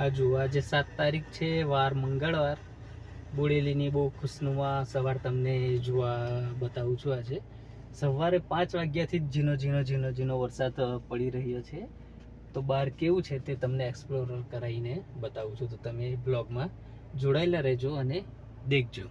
આ જુઓ આજે 7 તારીખ છે, વાર મંગળવાર. બોડેલીની બહુ ખુશનુમા સવાર તમને જોવા બતાવું છું. આજે સવારે 5 વાગ્યાથી જ ઝીણો વરસાદ પડી રહ્યો છે. તો બહાર કેવું છે તે તમને એક્સપ્લોર કરાવીને બતાવું છું. તો તમે બ્લોગમાં જોડાયેલા રહેજો અને દેખજો.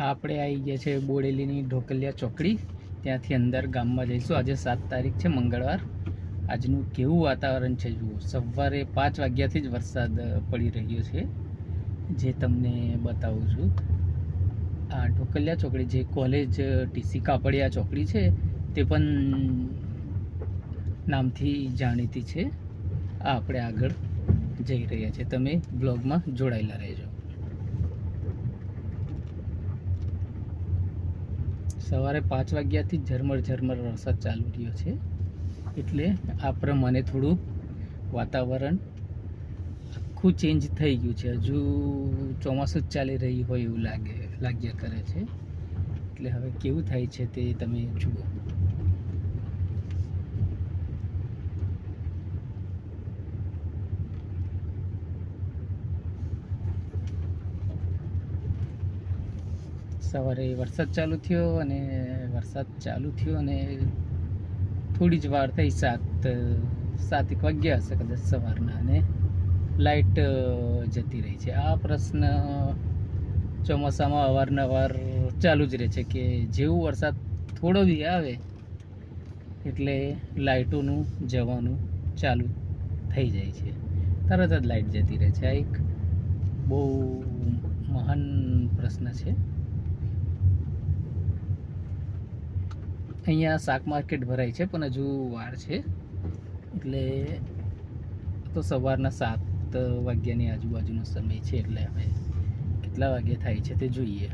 આપણે આવી ગયા છે બોડેલીની ઢોકલિયા ચોકડી. ત્યાંથી અંદર ગામમાં જઈશું. આજે 7 તારીખ છે, મંગળવાર. આજનું કેવું વાતાવરણ છે જુઓ. સવારે 5 વાગ્યાથી જ વરસાદ પડી રહ્યો છે, જે તમને બતાવું છું. આ ઢોકલિયા ચોકડી જે કોલેજ ટીસી કાપડિયા ચોકડી છે તે પણ નામથી જાણીતી છે. આ આપણે આગળ જઈ રહ્યા છીએ. તમે બ્લોગમાં જોડાયેલા રહેજો. સવારે 5 વાગ્યાથી ઝરમર વરસાદ ચાલુ રહ્યો છે, એટલે આ પ્રમાણે થોડું વાતાવરણ આખું ચેન્જ થઈ ગયું છે. હજુ ચોમાસું જ ચાલી રહ્યું હોય એવું લાગ્યા કરે છે. એટલે હવે કેવું થાય છે તે તમે જુઓ. સવારે વરસાદ ચાલુ થયો અને થોડી જ વાર થઈ, 7 વાગ્યા હશે કદાચ સવારના, અને લાઇટ જતી રહી છે. આ પ્રશ્ન ચોમાસામાં અવારનવાર ચાલુ જ રહે છે કે જેવું વરસાદ થોડો બી આવે એટલે લાઇટોનું જવાનું ચાલુ થઈ જાય છે. તરત જ લાઇટ જતી રહે છે. આ એક બહુ મહાન પ્રશ્ન છે. અહીંયા શાક માર્કેટ ભરાય છે, પણ હજુ વાર છે. એટલે તો સવારના 7 વાગ્યાની આજુબાજુનો સમય છે. એટલે હવે કેટલા વાગે થાય છે તે જોઈએ.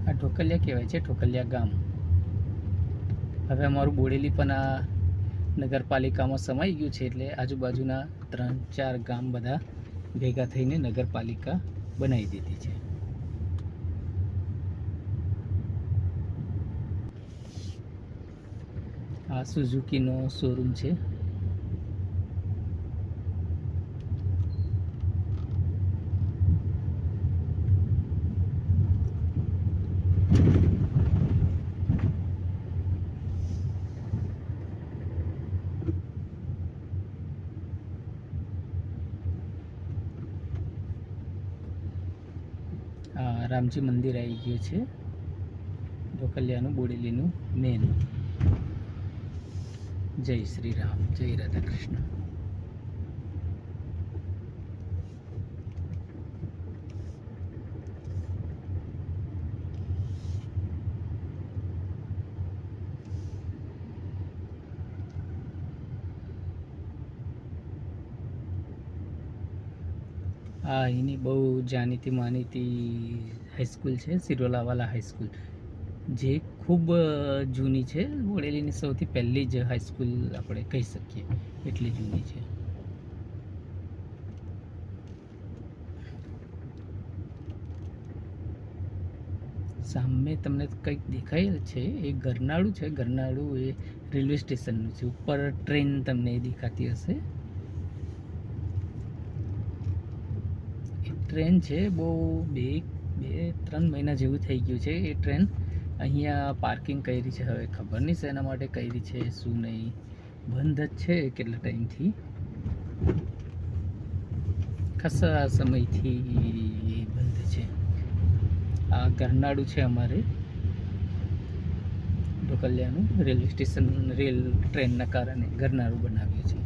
આ ઢોકલિયા કહેવાય છે, ઢોકલિયા ગામ. હવે અમારું બોડેલી પણ આ નગરપાલિકામાં સમાઈ ગયું છે, એટલે આજુબાજુના 3-4 ગામ બધા ભેગા થઈને નગરપાલિકા બનાવી દીધી છે. આ સુઝુકીનો શોરૂમ છે. રામજી મંદિર આવી ગયું છે, ઢોકલિયાનું બોડેલીનું મેન. જય શ્રી રામ, જય રાધા કૃષ્ણ. આ એની બહુ જાણીતી માનીતી હાઈસ્કૂલ છે, સિરોલાવાલા હાઈસ્કૂલ, જે ખૂબ જૂની છે. બોડેલીની સૌથી પહેલી જ હાઈસ્કૂલ આપણે કહી શકીએ, એટલી જૂની છે. સામે તમને કંઈક દેખાય છે, એ ગરનાળું છે. ગરનાળું એ રેલવે સ્ટેશનનું છે. ઉપર ટ્રેન તમને દેખાતી હશે. ટ્રેન છે, બહુ 2-3 મહિના જેવું થઈ ગયું છે. એ ટ્રેન અહીંયા પાર્કિંગ કરી છે. હવે ખબર નહીં શેના માટે કરી છે, શું નહીં. બંધ જ છે કેટલા ટાઈમથી, ખાસા સમયથી બંધ છે. આ ગરનાળું છે અમારે ઢોકલિયાનું. રેલવે સ્ટેશન રેલ ટ્રેનના કારણે ગરનાળું બનાવ્યું છે.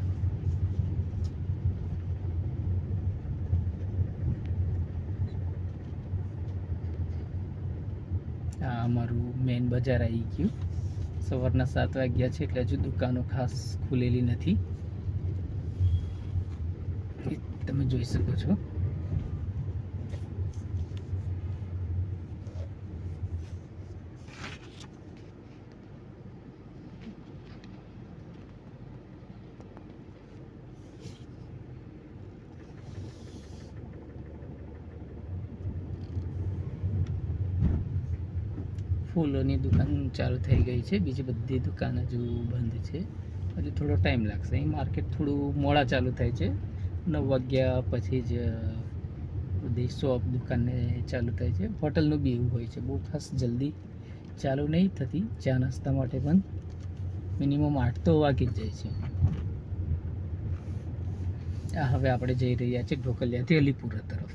આ અમારું મેઇન બજાર આવી ગયું. સવારના 7 વાગ્યા છે, એટલે હજુ દુકાનો ખાસ ખુલેલી નથી. તમે જોઈ શકો છો. ફૂલોની દુકાન ચાલુ થઈ ગઈ છે, બીજી બધી દુકાન હજુ બંધ છે. હજુ થોડો ટાઈમ લાગશે. અહીં માર્કેટ થોડું મોડા ચાલુ થાય છે, 9 વાગ્યા પછી જ બધી શોપ દુકાનને ચાલુ થાય છે. હોટલનું બી એવું હોય છે, બહુ ખાસ જલ્દી ચાલુ નહીં થતી. ચા નાસ્તા માટે પણ મિનિમમ 8 તો વાગી જ જાય છે. આ હવે આપણે જઈ રહ્યા છીએ ઢોકલિયાથી અલીપુરા તરફ.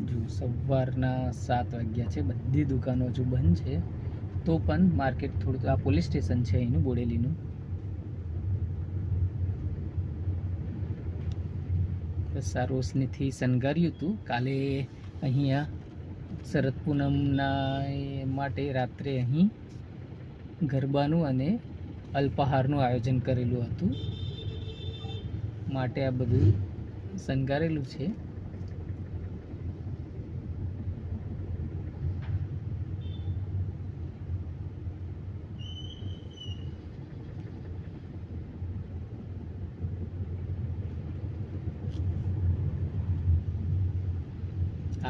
જો સવારના 7 વાગ્યા છે, બધી દુકાનો હજુ બંધ છે. તો પણ માર્કેટ થોડું, આ પોલીસ સ્ટેશન છે અહીંનું બોડેલીનું. બસ આ રોશનીથી શણગાર્યું હતું. કાલે અહીંયા શરદ પૂનમના માટે રાત્રે અહીં ગરબાનું અને અલ્પાહારનું આયોજન કરેલું હતું, માટે આ બધું શણગારેલું છે.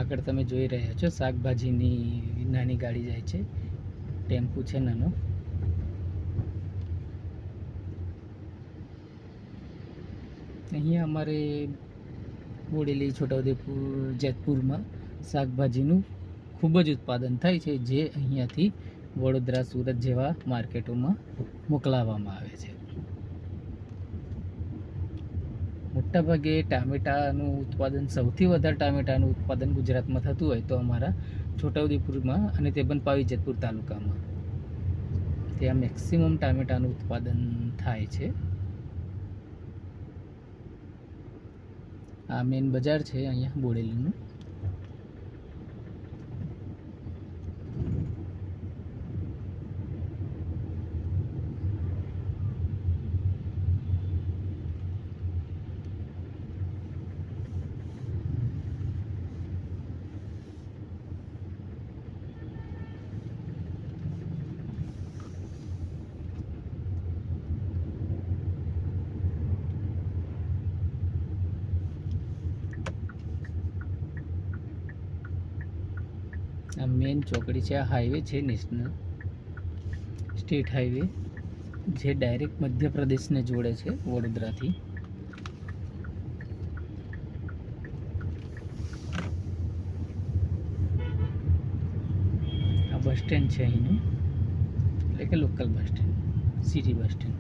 આગળ તમે જોઈ રહ્યા છો શાકભાજીની નાની ગાડી જાય છે, ટેમ્પુ છે નાનો. અહીંયા અમારે બોડેલી, છોટાઉદેપુર, જેતપુરમાં શાકભાજીનું ખૂબ જ ઉત્પાદન થાય છે, જે અહીંયાથી વડોદરા, સુરત જેવા માર્કેટોમાં મોકલાવવામાં આવે છે. મોટાભાગે ટામેટાનું ઉત્પાદન, સૌથી વધારે ટામેટાનું ઉત્પાદન ગુજરાતમાં થતું હોય તો અમારા છોટાઉદેપુરમાં, અને તે પણ પાવી જેતપુર તાલુકામાં, ત્યાં મેક્સિમમ ટામેટાનું ઉત્પાદન થાય છે. આ મેન બજાર છે અહીંયા બોડેલીનું. આ મેન ચોકડી છે. આ હાઈવે છે, નેશનલ સ્ટેટ હાઈવે, જે ડાયરેક્ટ મધ્યપ્રદેશને જોડે છે વડોદરાથી. આ બસ સ્ટેન્ડ છે અહીંનું, એટલે કે local bus stand, city bus stand.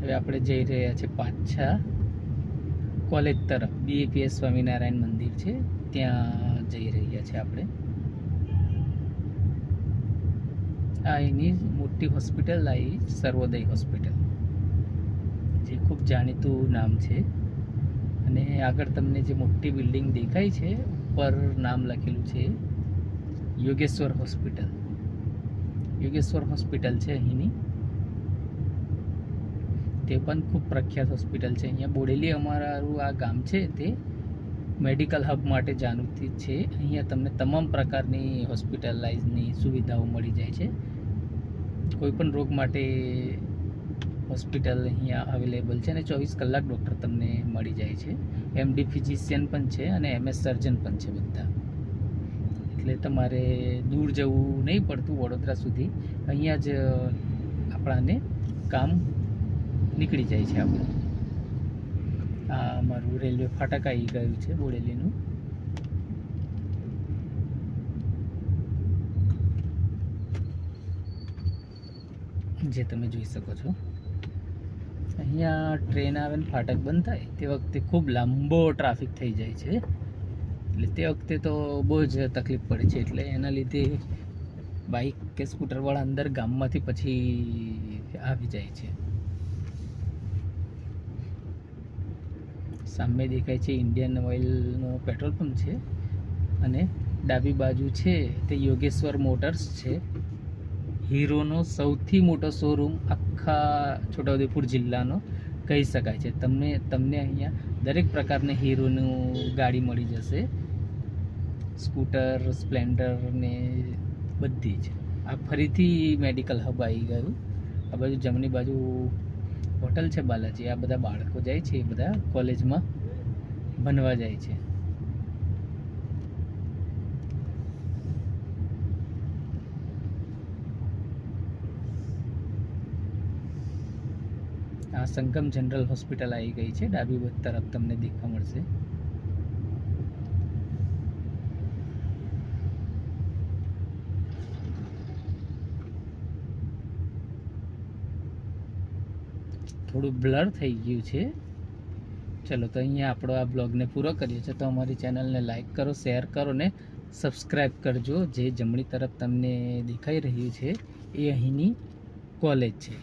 હવે આપણે જઈ રહ્યા છીએ પાછા કોલેજ તરફ. BAPS સ્વામિનારાયણ મંદિર છે, ત્યાં જઈ રહ્યા છીએ આપણે. આ એની મોટી હોસ્પિટલ આવી, સર્વોદય હોસ્પિટલ, જે ખૂબ જાણીતું નામ છે. અને આગળ તમને જે મોટી બિલ્ડિંગ દેખાય છે, ઉપર નામ લખેલું છે યોગેશ્વર હોસ્પિટલ. યોગેશ્વર હોસ્પિટલ છે અહીંની, તે પણ ખૂબ પ્રખ્યાત હોસ્પિટલ છે. અહીંયા બોડેલી અમારું આ ગામ છે, તે મેડિકલ હબ માટે જાણીતું છે. અહીંયા તમને તમામ પ્રકારની હોસ્પિટલાઇઝની સુવિધાઓ મળી જાય છે. કોઈ પણ રોગ માટે હોસ્પિટલ અહીંયા અવેલેબલ છે, અને 24 કલાક ડૉક્ટર તમને મળી જાય છે. MD ફિઝિશિયન પણ છે અને MS સર્જન પણ છે બધા. એટલે તમારે દૂર જવું નહીં પડતું વડોદરા સુધી, અહીંયા જ આપણાને કામ નીકળી જાય છે આપણે. આ અમારું રેલવે ફાટક આવી ગયું છે બોડેલીનું. જે તમે જોઈ શકો છો. અહીંયા ટ્રેન આવે ને ફાટક બંધ થાય તે વખતે ખૂબ લાંબો ટ્રાફિક થઈ જાય છે, એટલે તે વખતે તો બહુ જ તકલીફ પડે છે. એટલે એના લીધે બાઇક કે સ્કૂટરવાળા અંદર ગામમાંથી પછી આવી જાય છે. સામે દેખાય છે ઇન્ડિયન ઓઇલનો પેટ્રોલ પંપ છે, અને ડાબી બાજુ છે તે યોગેશ્વર મોટર્સ છે. હીરોનો સૌથી મોટો શોરૂમ આખા છોટાઉદેપુર જિલ્લાનો કહી શકાય છે. તમને અહીંયા દરેક પ્રકારની હીરોનું ગાડી મળી જશે, સ્કૂટર, સ્પ્લેન્ડર ને બધી જ. આ ફરીથી મેડિકલ હબ આવી ગયું. આ બાજુ જમણી બાજુ હોટલ છે બાલાજી. આ બધા બાળકો જાય છે, એ બધા કોલેજમાં ભણવા જાય છે. આ સંગમ જનરલ હોસ્પિટલ આવી ગઈ છે, ડાબી તરફ તમને દેખવા મળશે. થોડું બ્લર થઈ ગયું છે. ચલો, તો અહીંયા આપણો આ બ્લોગને પૂરો કરીએ છીએ. તો અમારી ચેનલને લાઈક કરો, શેર કરો ને સબસ્ક્રાઈબ કરજો. જે જમણી તરફ તમને દેખાઈ રહ્યું છે એ અહીંની કોલેજ છે.